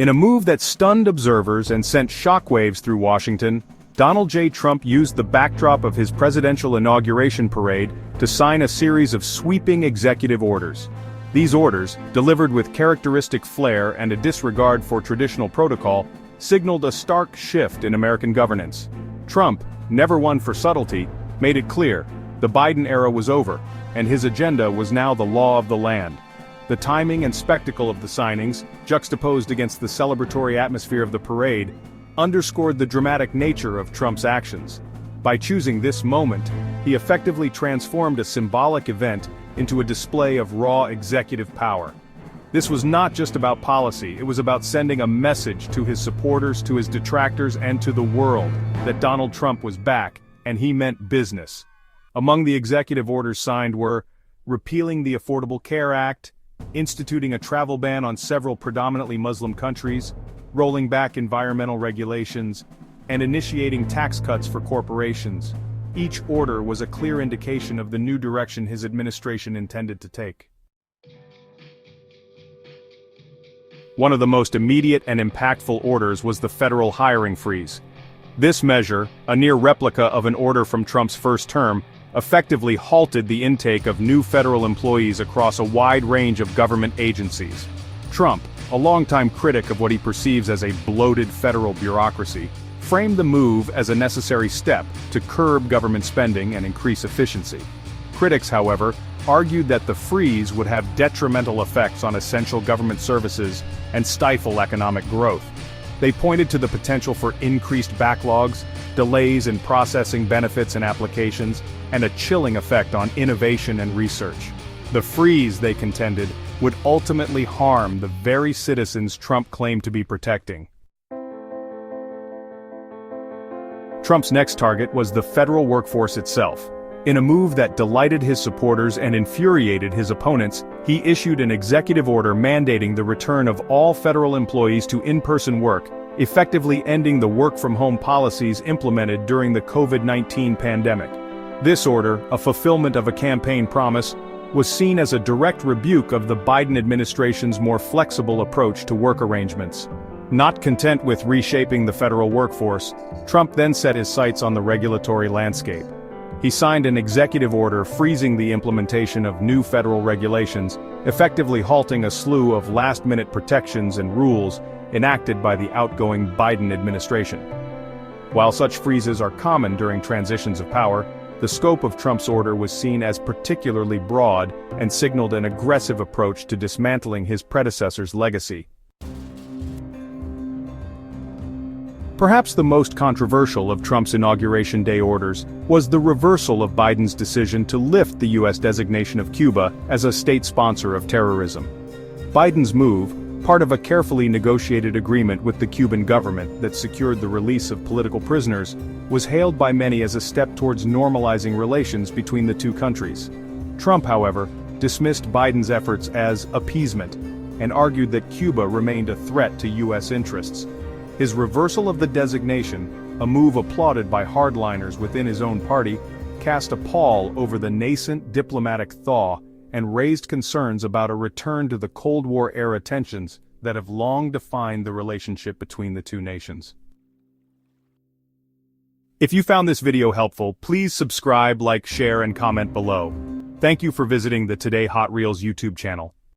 In a move that stunned observers and sent shockwaves through Washington, Donald J. Trump used the backdrop of his presidential inauguration parade to sign a series of sweeping executive orders. These orders, delivered with characteristic flair and a disregard for traditional protocol, signaled a stark shift in American governance. Trump, never one for subtlety, made it clear the Biden era was over, and his agenda was now the law of the land. The timing and spectacle of the signings, juxtaposed against the celebratory atmosphere of the parade, underscored the dramatic nature of Trump's actions. By choosing this moment, he effectively transformed a symbolic event into a display of raw executive power. This was not just about policy, it was about sending a message to his supporters, to his detractors, and to the world that Donald Trump was back, and he meant business. Among the executive orders signed were repealing the Affordable Care Act, instituting a travel ban on several predominantly Muslim countries, rolling back environmental regulations, and initiating tax cuts for corporations. Each order was a clear indication of the new direction his administration intended to take. One of the most immediate and impactful orders was the federal hiring freeze. This measure, a near replica of an order from Trump's first term, effectively halted the intake of new federal employees across a wide range of government agencies. Trump, a longtime critic of what he perceives as a bloated federal bureaucracy, framed the move as a necessary step to curb government spending and increase efficiency. Critics, however, argued that the freeze would have detrimental effects on essential government services and stifle economic growth. They pointed to the potential for increased backlogs, delays in processing benefits and applications, and a chilling effect on innovation and research. The freeze, they contended, would ultimately harm the very citizens Trump claimed to be protecting. Trump's next target was the federal workforce itself. In a move that delighted his supporters and infuriated his opponents, he issued an executive order mandating the return of all federal employees to in-person work, effectively ending the work-from-home policies implemented during the COVID-19 pandemic. This order, a fulfillment of a campaign promise, was seen as a direct rebuke of the Biden administration's more flexible approach to work arrangements. Not content with reshaping the federal workforce, Trump then set his sights on the regulatory landscape. He signed an executive order freezing the implementation of new federal regulations, effectively halting a slew of last-minute protections and rules enacted by the outgoing Biden administration. While such freezes are common during transitions of power, the scope of Trump's order was seen as particularly broad and signaled an aggressive approach to dismantling his predecessor's legacy. Perhaps the most controversial of Trump's Inauguration Day orders was the reversal of Biden's decision to lift the U.S. designation of Cuba as a state sponsor of terrorism. Biden's move, part of a carefully negotiated agreement with the Cuban government that secured the release of political prisoners, was hailed by many as a step towards normalizing relations between the two countries. Trump, however, dismissed Biden's efforts as appeasement and argued that Cuba remained a threat to U.S. interests. His reversal of the designation, a move applauded by hardliners within his own party, cast a pall over the nascent diplomatic thaw and raised concerns about a return to the Cold War-era tensions that have long defined the relationship between the two nations. If you found this video helpful, please subscribe, like, share, and comment below. Thank you for visiting the Today Hot Reels YouTube channel.